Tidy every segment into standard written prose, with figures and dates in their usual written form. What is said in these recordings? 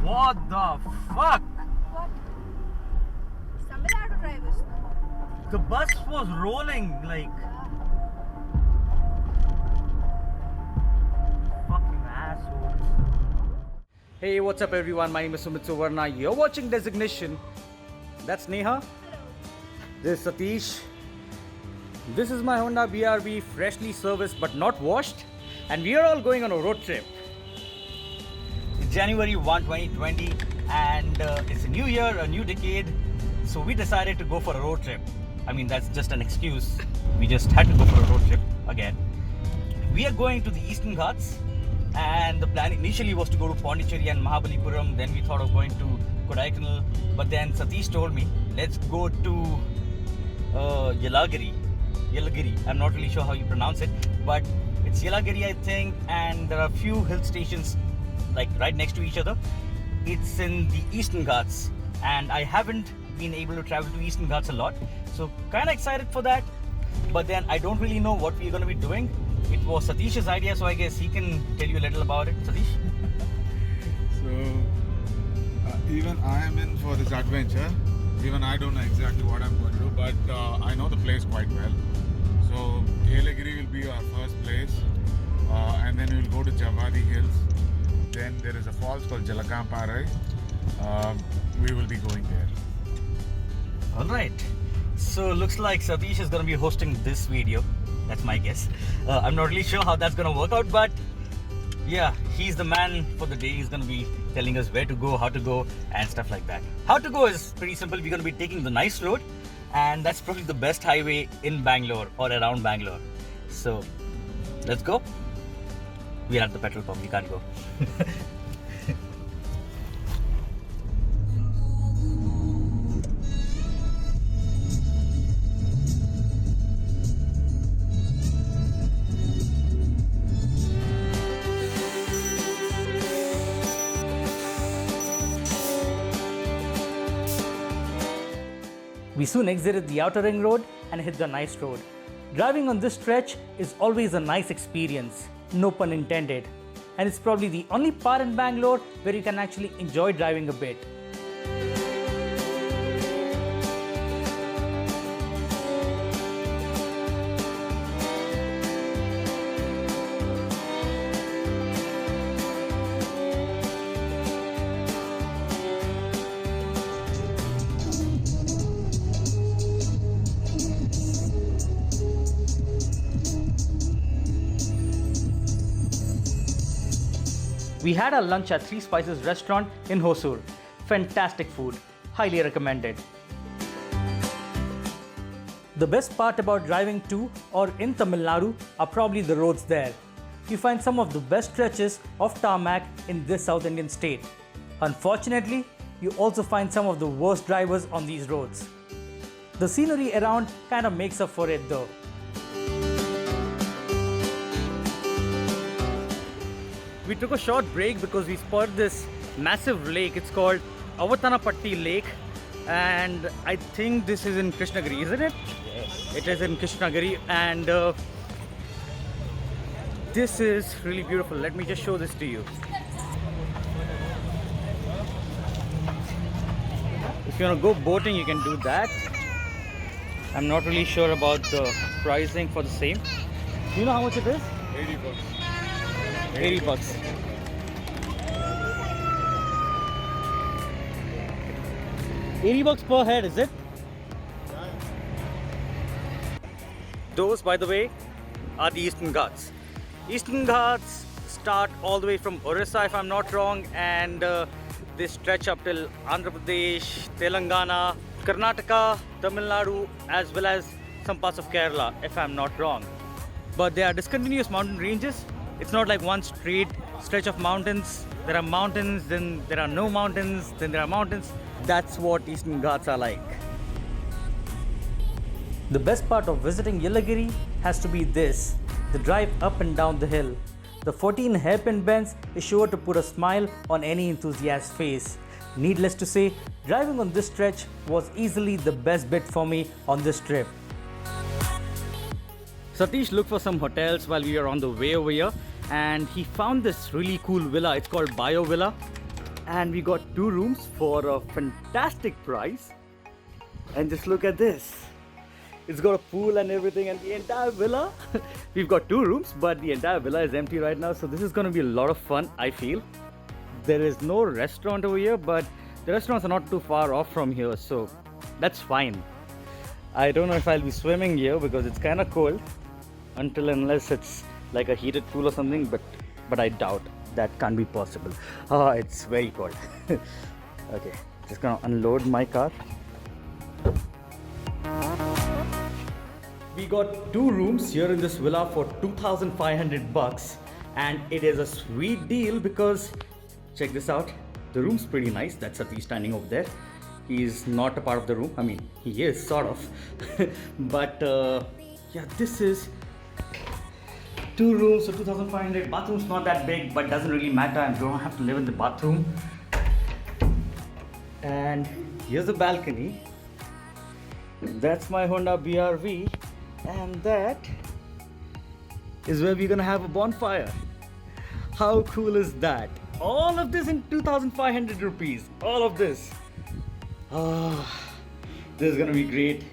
What the fuck? What? Tamil Nadu drivers. The bus was rolling like fucking assholes. Hey, what's up everyone? My name is Sumit Suvarna. You're watching Designation. That's Neha. This is Satish. This is my Honda BRV, freshly serviced but not washed. And we are all going on a road trip. It's January 1, 2020 and it's a new year, a new decade. So we decided to go for a road trip. I mean, that's just an excuse. We just had to go for a road trip again. We are going to the Eastern Ghats, and the plan initially was to go to Pondicherry and Mahabalipuram. Then we thought of going to Kodaikanal, but then Satish told me, let's go to Yelagiri. I'm not really sure how you pronounce it, but it's Yelagiri, I think, and there are a few hill stations like right next to each other. It's in the Eastern Ghats, and I haven't been able to travel to Eastern Ghats a lot, so kind of excited for that. But then I don't really know what we're going to be doing. It was Satish's idea, so I guess he can tell you a little about it. Satish? So, even I am in for this adventure. Even I don't know exactly what I'm going to do, but I know the place quite well. So, Yelagiri will be our first place, and then we'll go to Javadi Hills. Then there is a falls called Jalakamparai. We will be going there. Alright. So, looks like Satish is going to be hosting this video. That's my guess. I'm not really sure how that's going to work out, but yeah, he's the man for the day. He's going to be telling us where to go, how to go, and stuff like that. How to go is pretty simple. We're going to be taking the nice road, and that's probably the best highway in Bangalore or around Bangalore. So, let's go. We are at the petrol pump. We can't go. We soon exited the outer ring road and hit the nice road. Driving on this stretch is always a nice experience, no pun intended. And it's probably the only part in Bangalore where you can actually enjoy driving a bit. We had our lunch at Three Spices restaurant in Hosur. Fantastic food, highly recommended. The best part about driving to or in Tamil Nadu are probably the roads there. You find some of the best stretches of tarmac in this South Indian state. Unfortunately, you also find some of the worst drivers on these roads. The scenery around kind of makes up for it though. We took a short break because we spotted this massive lake. It's called Avatanapatti Lake, and I think this is in Krishnagiri, isn't it? Yes. It is in Krishnagiri, and this is really beautiful. Let me just show this to you. If you want to go boating, you can do that. I'm not really sure about the pricing for the same. Do you know how much it is? 80 bucks. 80 bucks. $80 per head, is it? Those, by the way, are the Eastern Ghats. Eastern Ghats start all the way from Orissa, if I'm not wrong, and they stretch up till Andhra Pradesh, Telangana, Karnataka, Tamil Nadu, as well as some parts of Kerala, if I'm not wrong. But they are discontinuous mountain ranges. It's not like one straight stretch of mountains. There are mountains, then there are no mountains, then there are mountains. That's what Eastern Ghats are like. The best part of visiting Yelagiri has to be this, the drive up and down the hill. The 14 hairpin bends is sure to put a smile on any enthusiast's face. Needless to say, driving on this stretch was easily the best bit for me on this trip. Satish looked for some hotels while we were on the way over here, and he found this really cool villa. It's called Bio Villa, and we got 2 rooms for a fantastic price. And just look at this. It's got a pool and everything, and the entire villa. We've got 2 rooms, but the entire villa is empty right now, so this is going to be a lot of fun, I feel. There is no restaurant over here, but the restaurants are not too far off from here, so that's fine. I don't know if I'll be swimming here because it's kind of cold, until unless it's like a heated pool or something, but I doubt that can't be possible. It's very cold. Okay, just gonna unload my car. We got 2 rooms here in this villa for 2,500 bucks, and it is a sweet deal because check this out. The room's pretty nice. That's Satish standing over there. He's not a part of the room. I mean, he is sort of. But yeah, this is 2 rooms, so 2,500. Bathroom's not that big, but doesn't really matter. I don't have to live in the bathroom. And here's the balcony. That's my Honda BRV, and that is where we're gonna have a bonfire. How cool is that? All of this in 2,500 rupees. All of this. This is gonna be great.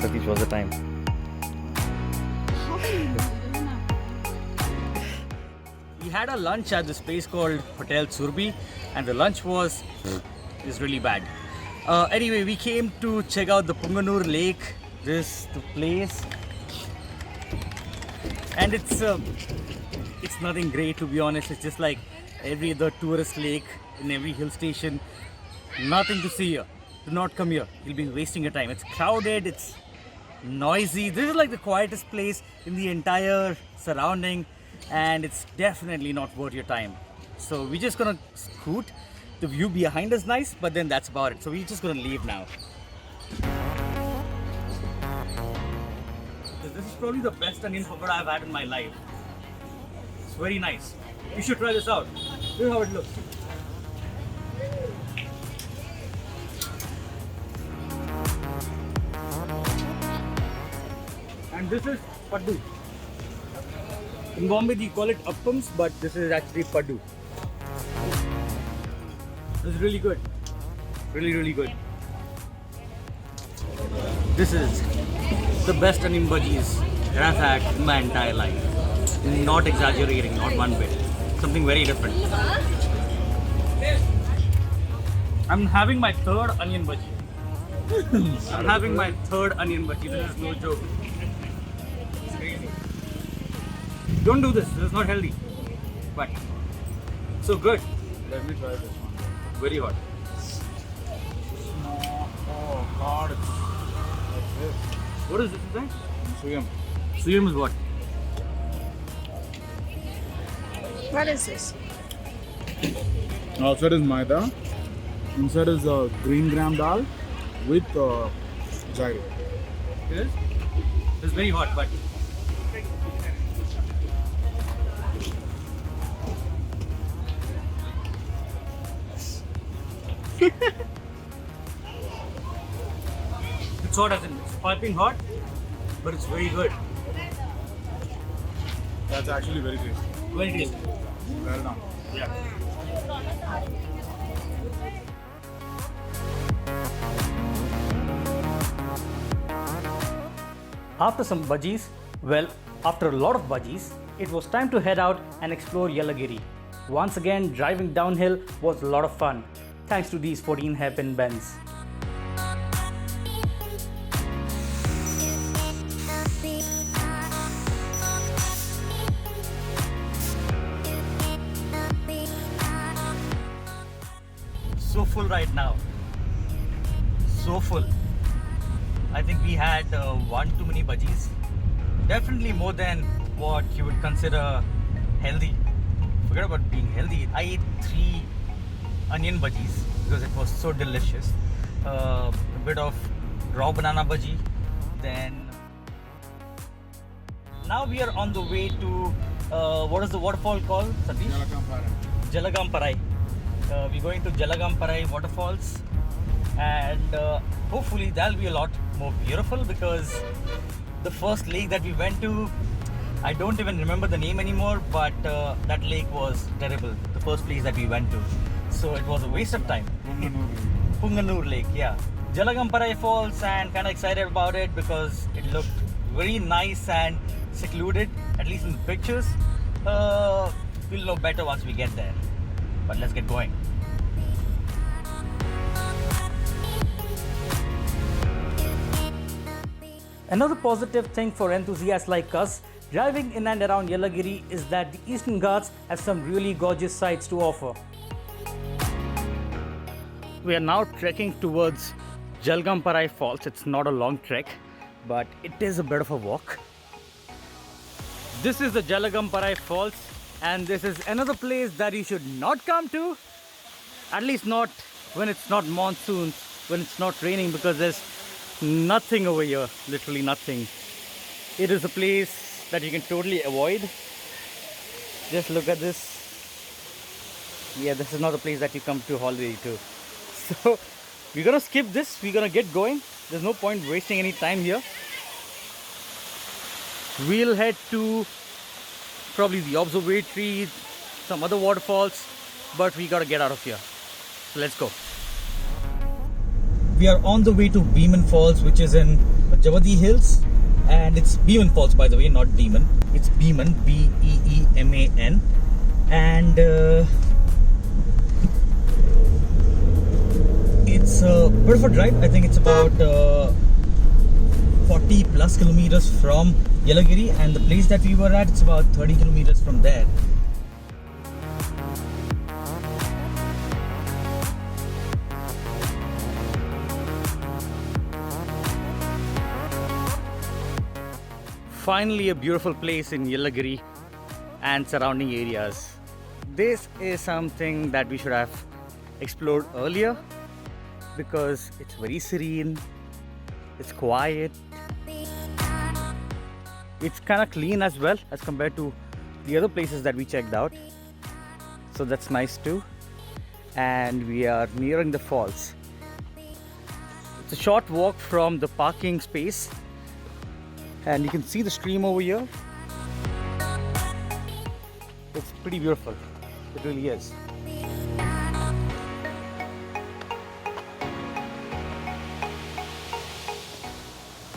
Satish, what's the time? We had a lunch at this place called Hotel Surbi, and the lunch was really bad. Anyway, we came to check out the Punganur Lake. This the place, and it's nothing great, to be honest. It's just like every other tourist lake in every hill station. Nothing to see here. Do not come here. You'll be wasting your time. It's crowded. It's noisy. This is like the quietest place in the entire surrounding, and it's definitely not worth your time. So we're just gonna scoot. The view behind is nice, but then that's about it. So we're just gonna leave now. This is probably the best onion pakora I've had in my life. It's very nice. You should try this out. This is how it looks. And this is paddu. In Bombay, they call it appams, but this is actually paddu. This is really good. Really, really good. This is the best onion bhajis that I've had in my entire life. Not exaggerating, not one bit. Something very different. I'm having my 3rd onion bhaji. I'm having my 3rd onion bhaji. This is no joke. It's crazy. Don't do this. This is not healthy. But so good. Let me try this one. Very hot. Oh God, it's like this. What is this? Is that? Suyam. Suyam is what? What is this? Outside is maida. Inside is green gram dal with gyro. It is? It's very hot, but it's hot as in it's piping hot, but it's very good. That's actually very tasty. Very tasty. Well done. Yeah. After some bhajis, well, after a lot of bhajis, it was time to head out and explore Yelagiri. Once again, driving downhill was a lot of fun, thanks to these 14 hairpin bends. So full right now. So full. I think we had one too many bhajis. Definitely more than what you would consider healthy. Forget about being healthy. I ate 3 onion bhajis because it was so delicious. A bit of raw banana bhaji. Then now we are on the way to what is the waterfall called, Satish? Jalakamparai. Jalagamparai. We're going to Jalagamparai waterfalls, and and hopefully that'll be a lot more beautiful, because the first lake that we went to, I don't even remember the name anymore, but that lake was terrible, the first place that we went to. So it was a waste of time. Punganur Lake, yeah. Jalagamparai Falls, and kind of excited about it because it looked very nice and secluded, at least in the pictures. We'll know better once we get there. But let's get going. Another positive thing for enthusiasts like us driving in and around Yelagiri is that the Eastern Ghats have some really gorgeous sights to offer. We are now trekking towards Jalagamparai Falls. It's not a long trek, but it is a bit of a walk. This is the Jalagamparai Falls, and this is another place that you should not come to, at least not when it's not monsoons, when it's not raining, because there's nothing over here, literally nothing. It is a place that you can totally avoid. Just look at this. Yeah, this is not a place that you come to holiday to. So we're gonna skip this, we're gonna get going. There's no point wasting any time here. We'll head to probably the observatory, some other waterfalls, but we gotta get out of here. So let's go. We are on the way to Beeman Falls, which is in Javadi Hills, and it's Beeman Falls, by the way, not Demon. It's Beeman, B-E-E-M-A-N, and it's a bit of a drive. I think it's about 40 plus kilometers from Yelagiri, and the place that we were at, it's about 30 kilometers from there. Finally, a beautiful place in Yelagiri and surrounding areas. This is something that we should have explored earlier, because it's very serene, it's quiet, it's kind of clean as well as compared to the other places that we checked out. So that's nice too. And we are nearing the falls. It's a short walk from the parking space, and you can see the stream over here. It's pretty beautiful, it really is.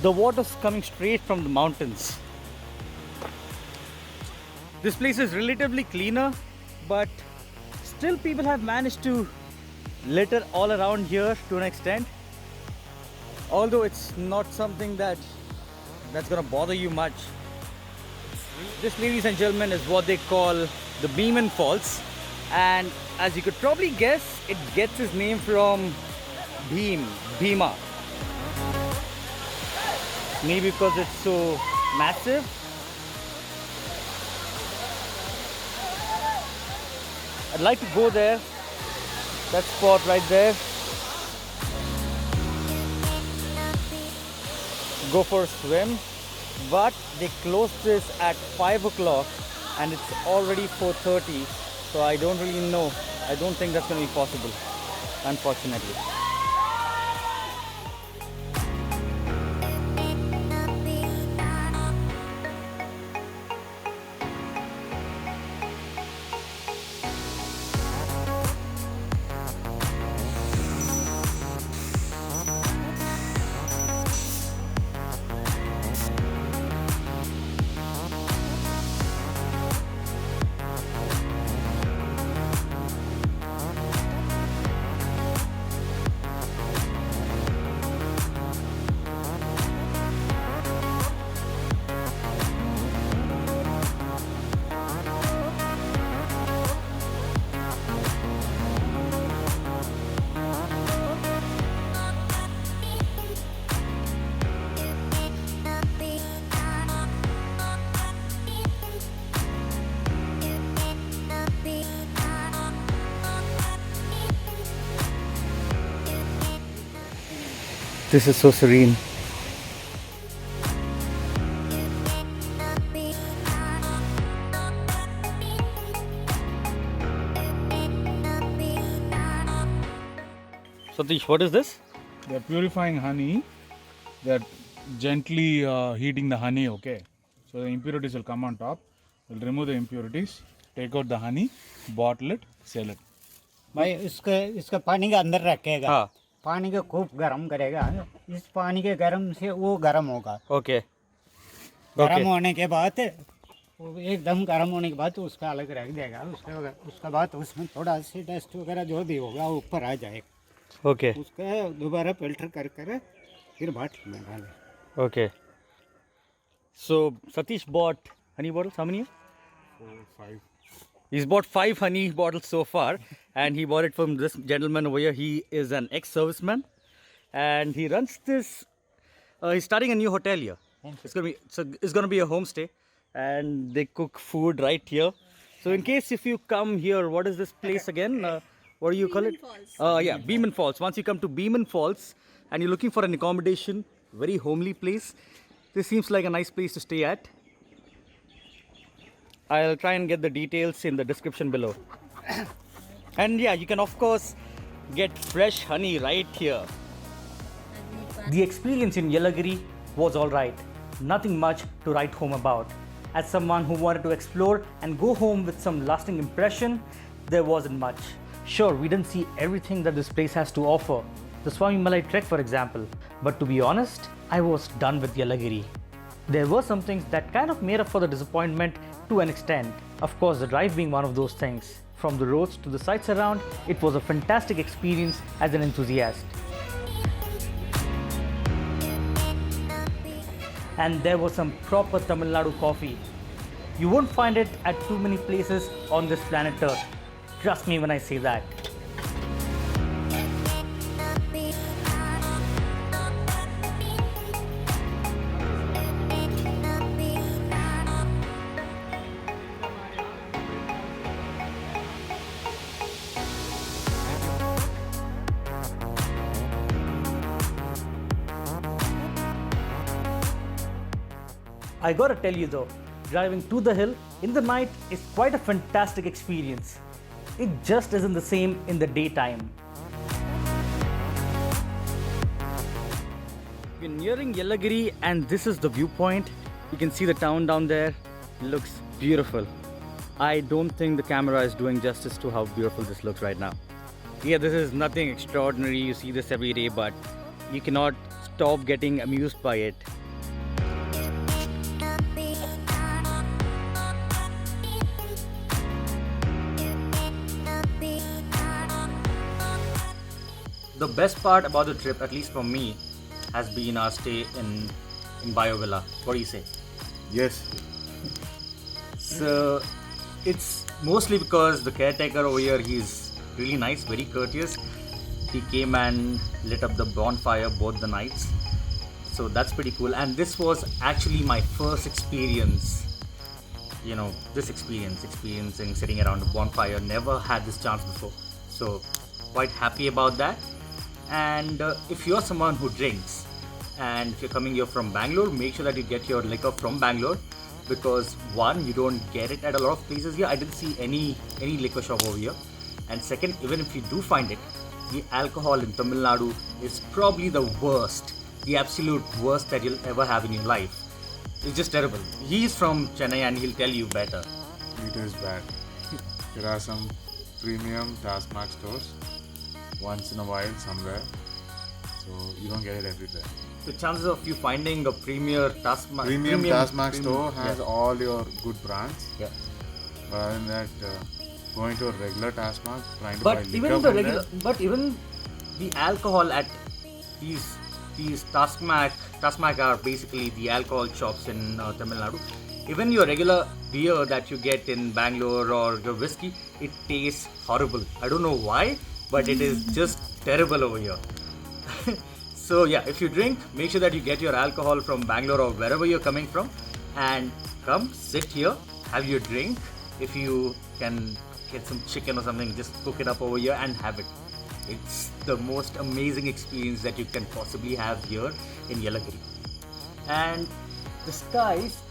The water's coming straight from the mountains. This place is relatively cleaner, but still people have managed to litter all around here to an extent. Although it's not something that's gonna bother you much. This, ladies and gentlemen, is what they call the Beeman Falls, and as you could probably guess, it gets its name from Bhima. Maybe because it's so massive. I'd like to go there, that spot right there, go for a swim, but they closed this at 5 o'clock and it's already 4:30, so I don't really know. I don't think that's going to be possible, unfortunately. This is so serene. Satish, what is this? They're purifying honey. They're gently heating the honey, okay? So the impurities will come on top. We'll remove the impurities, take out the honey, bottle it, sell it. भाई इसका पानी के अंदर रखेगा, हाँ पानी को खूब गर्म करेगा, इस पानी के गर्म से वो गर्म होगा, ओके गर्म होने के बाद वो एकदम गर्म होने के बाद उसका अलग रख देगा, उसका बाद उसमें थोड़ा सी डस्ट वगैरह जो भी होगा वो ऊपर आ जाएगा, ओके उसका दोबारा फिल्टर कर फिर बाटल में डालें। okay. So Satish bought honey bottles. How many? 4, 5. He's bought 5 honey bottles so far, and he bought it from this gentleman over here. He is an ex-serviceman, and he runs this. He's starting a new hotel here. It's gonna be a homestay, and they cook food right here. So in case if you come here, what is this place again? What do you call it? Yeah, Beeman Falls. Once you come to Beeman Falls, and you're looking for an accommodation, very homely place. This seems like a nice place to stay at. I'll try and get the details in the description below. And yeah, you can of course get fresh honey right here. The experience in Yelagiri was alright. Nothing much to write home about. As someone who wanted to explore and go home with some lasting impression, there wasn't much. Sure, we didn't see everything that this place has to offer. The Swami Malai trek, for example. But to be honest, I was done with Yelagiri. There were some things that kind of made up for the disappointment to an extent. Of course, the drive being one of those things. From the roads to the sights around, it was a fantastic experience as an enthusiast. And there was some proper Tamil Nadu coffee. You won't find it at too many places on this planet Earth. Trust me when I say that. I gotta tell you though, driving to the hill in the night is quite a fantastic experience. It just isn't the same in the daytime. We're nearing Yelagiri and this is the viewpoint. You can see the town down there. It looks beautiful. I don't think the camera is doing justice to how beautiful this looks right now. Yeah, this is nothing extraordinary. You see this every day, but you cannot stop getting amused by it. The best part about the trip, at least for me, has been our stay in BioVilla. What do you say? Yes. So it's mostly because the caretaker over here, he's really nice, very courteous. He came and lit up the bonfire both the nights. So that's pretty cool. And this was actually my first experience. You know, this experiencing sitting around a bonfire. Never had this chance before. So quite happy about that. And if you're someone who drinks and if you're coming here from Bangalore, make sure that you get your liquor from Bangalore, because one, you don't get it at a lot of places here. I didn't see any liquor shop over here. And second, even if you do find it, the alcohol in Tamil Nadu is probably the worst, the absolute worst that you'll ever have in your life. It's just terrible. He's from Chennai and he'll tell you better. It is bad. There are some premium Tasmac stores once in a while somewhere, so you don't get it everywhere. The chances of you finding a premium Tasmac store has all your good brands. Yeah. But other than that, going to a regular Tasmac, trying to buy But liquor even the from regular, there, but even the alcohol at these Tasmac are basically the alcohol shops in Tamil Nadu. Even your regular beer that you get in Bangalore or your whiskey, it tastes horrible. I don't know why, but it is just terrible over here. So yeah, if you drink, make sure that you get your alcohol from Bangalore or wherever you're coming from, and come sit here, have your drink. If you can get some chicken or something, just cook it up over here and have it. It's the most amazing experience that you can possibly have here in Yelagiri. And the skies,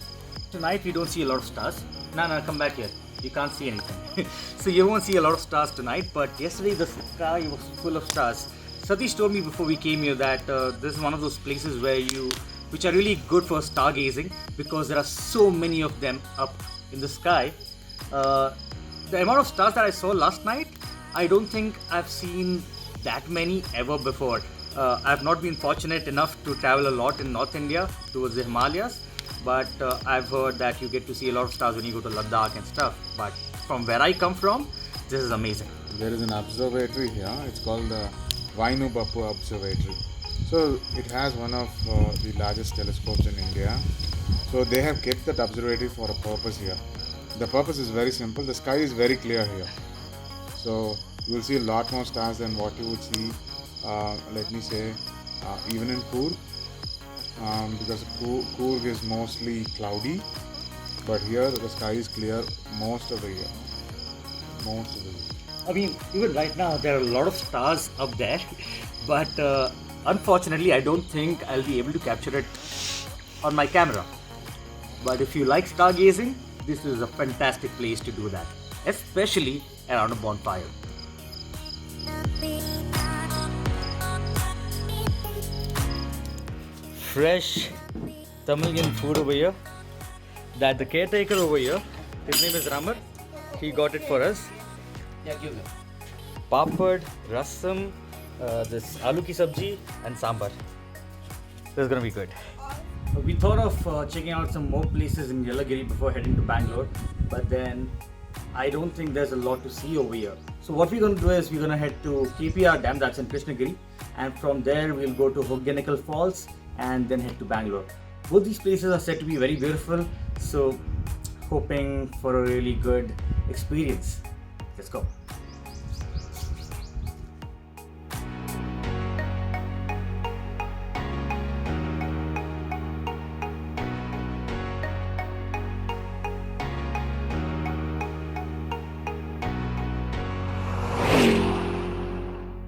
tonight we don't see a lot of stars. No, come back here. You can't see anything. So you won't see a lot of stars tonight, but yesterday the sky was full of stars. Satish told me before we came here that this is one of those places which are really good for stargazing because there are so many of them up in the sky. The amount of stars that I saw last night, I don't think I've seen that many ever before. I've not been fortunate enough to travel a lot in North India towards the Himalayas, but I've heard that you get to see a lot of stars when you go to Ladakh and stuff. But from where I come from, this is amazing. There is an observatory here. It's called the Vainu Bappu Observatory. So it has one of the largest telescopes in India. So they have kept that observatory for a purpose here. The purpose is very simple. The sky is very clear here. So you will see a lot more stars than what you would see, let me say, even in Coorg. Because Coorg is mostly cloudy. But here the sky is clear most of the year. Most of the year. I mean, even right now, there are a lot of stars up there, but unfortunately, I don't think I'll be able to capture it on my camera. But if you like stargazing, this is a fantastic place to do that, especially around a bonfire. Fresh Tamilian food over here that the caretaker over here, his name is Ramar, he got it for us. Papad, rasam, this aloo ki sabji and sambar. This is gonna be good. We thought of checking out some more places in Yelagiri before heading to Bangalore, but then I don't think there's a lot to see over here. So what we're gonna do is we're gonna head to KPR Dam, that's in Krishnagiri, and from there we'll go to Hogeneckal Falls and then head to Bangalore. Both these places are said to be very beautiful, so hoping for a really good experience. Let's go.